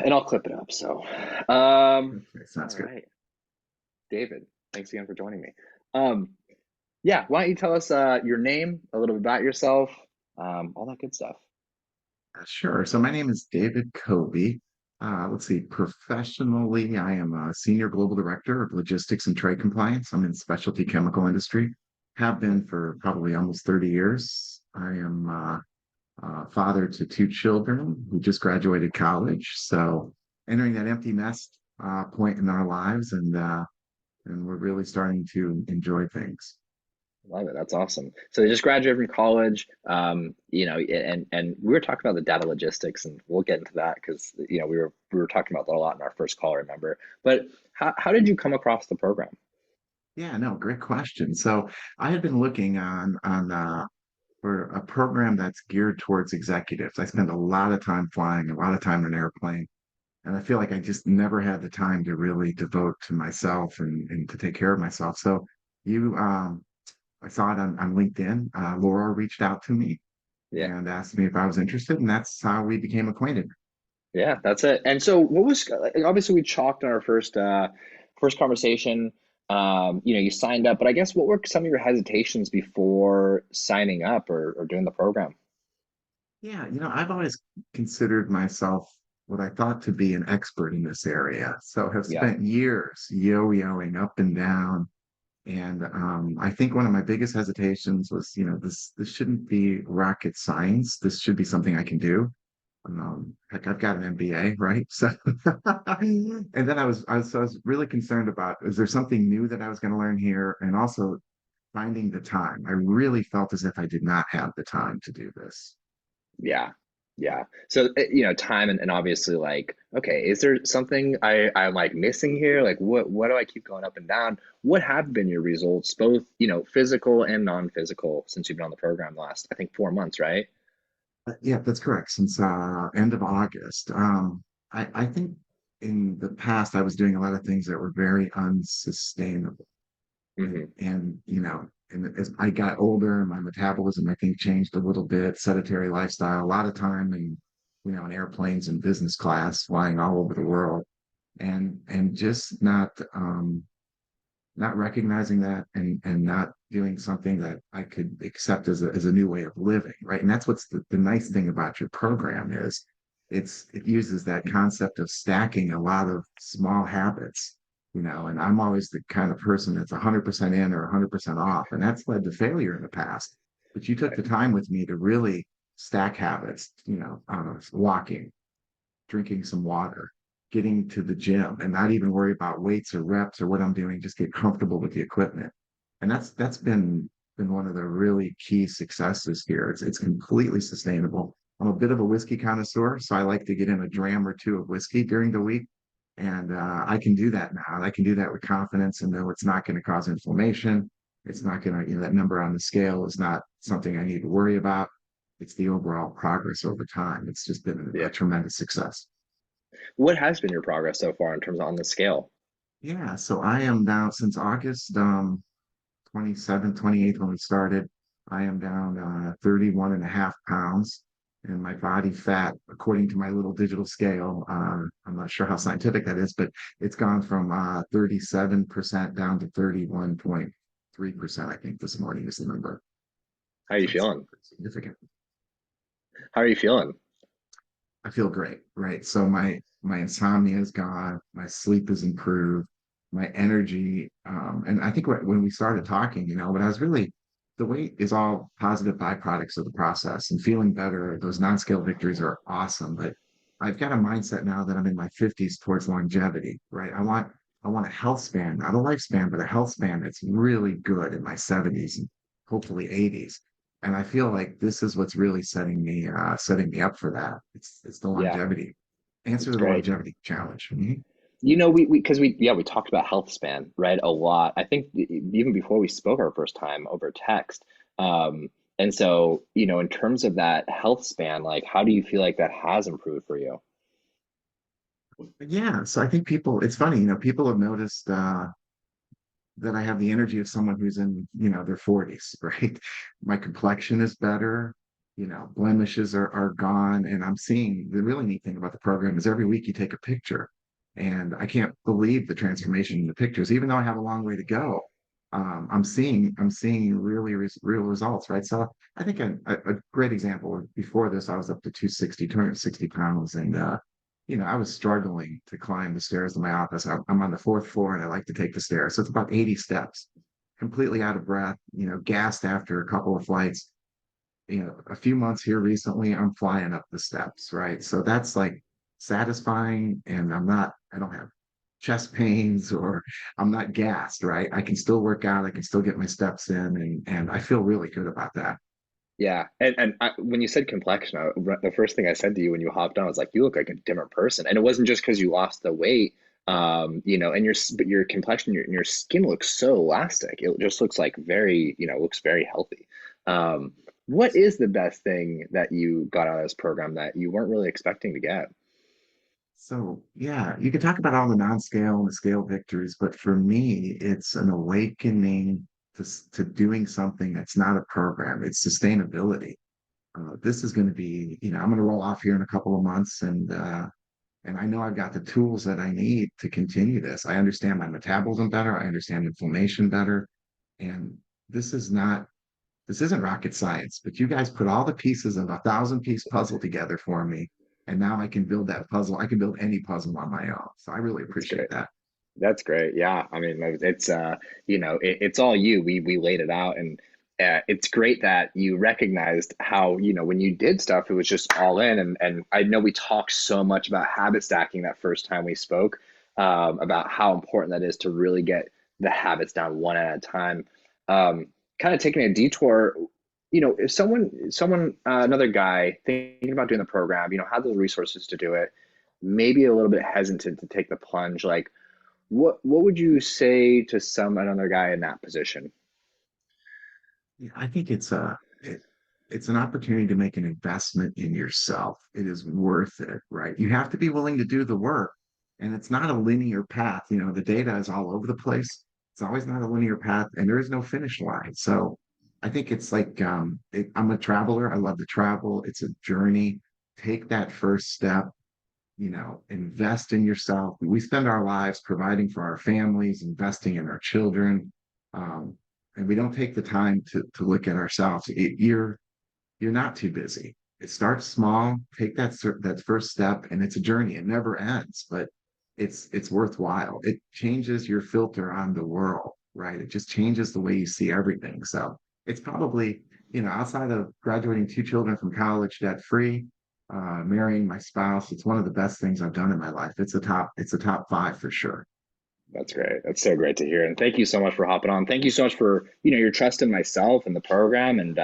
and I'll clip it up. So, Okay, sounds all good. right, David, thanks again for joining me. Um, yeah, why don't you tell us your name, a little bit about yourself, all that good stuff. Sure. So my name is David Covey. Let's see. Professionally, I am a senior global director of logistics and trade compliance. I'm in specialty chemical industry. Have been for probably almost 30 years. I am father to two children who just graduated college. So entering that empty nest point in our lives, and we're really starting to enjoy things. Love it. That's awesome. So they just graduated from college, and we were talking about the data logistics, and we'll get into that because we were talking about that a lot in our first call, I remember. But how did you come across the program? Yeah, no, great question. So I had been looking on for a program that's geared towards executives. I spend a lot of time flying, a lot of time in an airplane, and I feel like I just never had the time to really devote to myself and to take care of myself. So you, I saw it on LinkedIn. Laura reached out to me Yeah. and asked me if I was interested, and that's how we became acquainted. Yeah, that's it. And so what was like, obviously we chalked in our first conversation. You signed up, but I guess what were some of your hesitations before signing up or doing the program? Yeah, I've always considered myself what I thought to be an expert in this area. So have Yeah. spent years yo-yoing up and down. And I think one of my biggest hesitations was, this shouldn't be rocket science. This should be something I can do. Heck, I've got an MBA, right? So, and then I was really concerned about, is there something new that I was going to learn here? And also finding the time. I really felt as if I did not have the time to do this. Yeah. Yeah. So, time and obviously like, okay, is there something I'm like missing here? Like what do I keep going up and down? What have been your results, both, physical and non-physical since you've been on the program last, I think 4 months, right? Yeah, that's correct. Since end of August, I think in the past I was doing a lot of things that were very unsustainable, Hmm. and as I got older, my metabolism I think changed a little bit. Sedentary lifestyle, a lot of time in airplanes and business class, flying all over the world, and just not recognizing that and not doing something that I could accept as a new way of living, right? And that's what's the nice thing about your program is it uses that concept of stacking a lot of small habits, and I'm always the kind of person that's 100% in or 100% off, and that's led to failure in the past. But you took the time with me to really stack habits, walking, drinking some water, getting to the gym, and not even worry about weights or reps or what I'm doing, just get comfortable with the equipment. And that's been one of the really key successes here. It's completely sustainable. I'm a bit of a whiskey connoisseur, so I like to get in a dram or two of whiskey during the week. And I can do that now. And I can do that with confidence and know it's not going to cause inflammation. It's not going to, that number on the scale is not something I need to worry about. It's the overall progress over time. It's just been a Yeah. tremendous success. What has been your progress so far in terms of on the scale? Yeah, so I am down since August 27th, 28th when we started. I am down 31 and a half pounds. And my body fat, according to my little digital scale, I'm not sure how scientific that is, but it's gone from 37% down to 31.3%, I think this morning is the number. How are you So it's feeling? significant. How are you feeling? I feel great, right? So my insomnia is gone, my sleep is improved, my energy, and I think when we started talking, but I was really the weight is all positive byproducts of the process and feeling better. Those non-scale victories are awesome, but I've got a mindset now that I'm in my 50s towards longevity, right? I want a health span, not a lifespan, but a health span that's really good in my 70s and hopefully 80s. And I feel like this is what's really setting me up for that. It's the Yeah, longevity. Answer it's to the great. longevity challenge. Mhm. We talked about health span, right? A lot. I think even before we spoke our first time over text. And so, in terms of that health span, like how do you feel like that has improved for you? Yeah, so I think it's funny, people have noticed that I have the energy of someone who's in, their 40s, right? My complexion is better. blemishes are gone. And I'm seeing the really neat thing about the program is every week you take a picture. And I can't believe the transformation in the pictures, even though I have a long way to go. I'm seeing really real results, right? So I think a great example before this, I was up to 260 pounds, and I was struggling to climb the stairs of my office. I'm on the fourth floor, and I like to take the stairs, so it's about 80 steps. Completely out of breath, gassed after a couple of flights. A few months here recently, I'm flying up the steps, right? So that's like satisfying, and I don't have chest pains or I'm not gassed, right? I can still work out, I can still get my steps in, and I feel really good about that. Yeah, and when you said complexion, the first thing I said to you when you hopped on was like, you look like a different person, and it wasn't just because you lost the weight, and but your complexion, your skin looks so elastic. It just looks like very, looks very healthy. What is the best thing that you got out of this program that you weren't really expecting to get? So yeah, you can talk about all the non-scale and the scale victories, but for me, it's an awakening to doing something that's not a program. It's sustainability. This is going to be, I'm going to roll off here in a couple of months, and I know I've got the tools that I need to continue this. I understand my metabolism better. I understand inflammation better, and this is not this isn't rocket science, but you guys put all the pieces of a 1,000-piece puzzle together for me. And now I can build that puzzle. I can build any puzzle on my own. So I really That's appreciate great. that. That's great. Yeah. I mean, it's it's all you. We laid it out, and it's great that you recognized how, when you did stuff, it was just all in. And I know we talked so much about habit stacking that first time we spoke, about how important that is to really get the habits down one at a time. Um, Kind of taking a detour, if another guy thinking about doing the program, had the resources to do it, maybe a little bit hesitant to take the plunge, like, what would you say to another guy in that position? Yeah, I think it's an opportunity to make an investment in yourself. It is worth it, right? You have to be willing to do the work. And it's not a linear path. The data is all over the place. It's always not a linear path, and there is no finish line. So I think it's like I'm a traveler. I love to travel. It's a journey. Take that first step, invest in yourself. We spend our lives providing for our families, investing in our children. Um, and we don't take the time to look at ourselves. You're not too busy. It starts small. Take that first step, and it's a journey. It never ends, but it's worthwhile. It changes your filter on the world, right? It just changes the way you see everything. So it's probably, outside of graduating two children from college debt free, marrying my spouse, it's one of the best things I've done in my life. It's a top five for sure. That's great. That's so great to hear. And thank you so much for hopping on. Thank you so much for, your trust in myself and the program. And,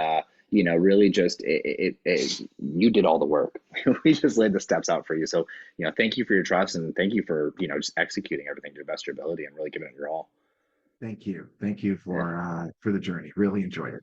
really just, you did all the work. We just laid the steps out for you. So, thank you for your trust, and thank you for, just executing everything to the best of your ability and really giving it your all. Thank you. Thank you Yeah. for the journey. Really enjoyed it.